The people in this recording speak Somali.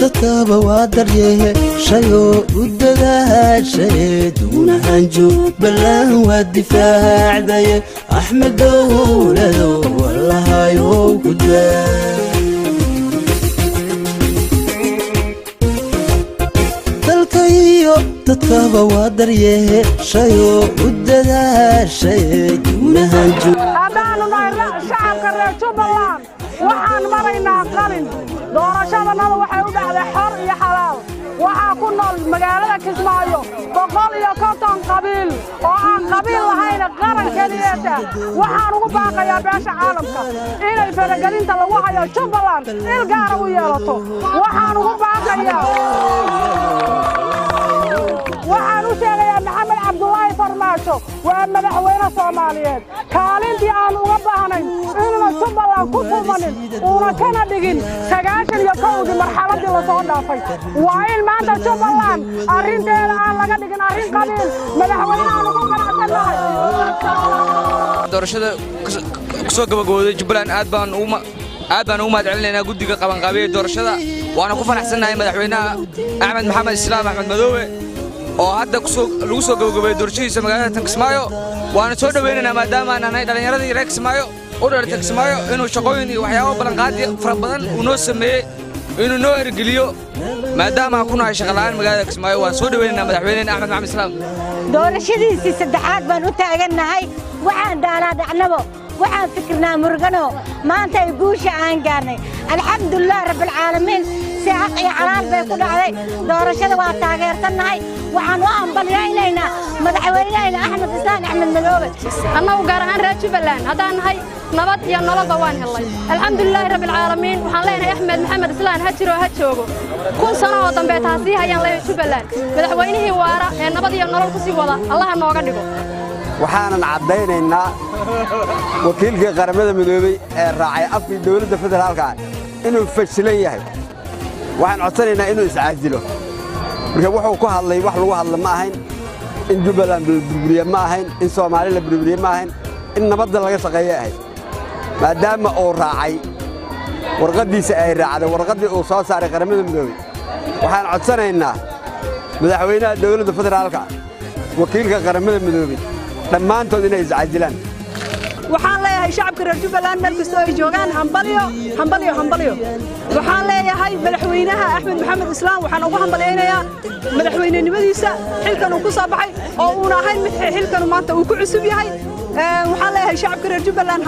dadkaba waa daryeeye shayo u dadaashaye duunahan jubbaland waa difaacdaye axmed dowlado wallahayow ku daa dalkayo dadkaba waa daryeeye shayo u dadaashaye duunahan shacabka reer jubbaland waxaan maraynaa qalin doorashadannada waxay u dhacday xor iyo xalaal waxaa ku nool magaalada Kismaayo 150 qabiil oo aan qabiil lahayn qaran kaliya waxaan ugu baaqayaa beesha caalamka inay faragelinta lagu hayo Jubbaland il gaar ah u yeelato waxaan ugu baaqayaa waxaan u sheegayaa Maxamed Cabdullaahi Farmaajo waa madaxweyne Soomaaliyeed kaalintii aan uga baahnayn inuu Jubbaland ku tumanin una kana dhigin 91 marxaladii la soo dhaafay waa in maanta Jubbaland arrinteeda aan laga dhigin arrin qabiil madaxweynaha ugu qanacsanahay doorashada soo gabagabowday Jubbaland aad baan u mahadcelinaynaa guddiga qabanqaabiye doorashada waana ku faraxsanahay madaxweynaha Axmed Maxamed Islaam Axmed Madoobe oo hadda lagu soo gabagabay doorashadiisa magaalada Kismaayo waana soo dhaweynaynaa maadaama aan nahay dhalinyaradii reer Kismaayo oo dhaltay Kismaayo inuu shaqooyin iyo waxyaabo badan qaadi fara badan uu noo sameeyay inuu noo ergeliyo maadaama aan ku nahay shaqo la'aan magaalada Kismaayo waan soo dhaweynaynaa madaxweynaha Axmed Maxamed Islaam doorashadiisii saddexaad baan u taaganahay waxaan daalaa dhacnabo waxaan fikirnaa murugano maanta ay guusha aan gaarnay alxamdulillah rabbil caalamiin ساق يا حلال بيكون علي دورشة واتاجر تناي وعنوا أمبلينا مدحوينا أحمد إسلام أحمد مدوبة أنا وقارهان راتب بلان هذا هاي نبض يا نبض وان الله الحمد لله رب العالمين وحلينا أحمد محمد إسلام هجروا هجوجو كل سنة وطن بيتهاسيها يا الله راتب بلان مدحوينه وارا نبض يا نبض كسي ولا الله نوقدكم waxaan cadeynaynaa wakiilka qaramada midoobay ee raacay afkii dawladda federaalka inuu fashilan yahay waxaan codsanaynaa inuu iscaajilo marka wuxuu ku hadlay wax lagu hadla ma ahayn in Jubbaland burburiye ma ahayn in Soomaaliya burburiye ma ahayn in nabadda laga shaqeeyo ahay maadaama uu raacay warqadiisa ay raacday warqadii uu soo saaray qaramada midoobay waxaan codsanaynaa madaxweynaha dawladda federaalka wakiilka qaramada midoobay dhammaantood inay iscaajilaan waxaan leeyahay shacabka reer Jubbaland meel kasta ay joogaan hambalyo waxaan leeyahay madaxweynaha Axmed Maxamed Islaam waxaan ugu hambaleynayaa madaxweynenimadiisa xilkan uu ku soo baxay oo uu ahayn mid xilkan maanta uu ku cusub yahay waxaan leeyahay shacabka reer Jubbaland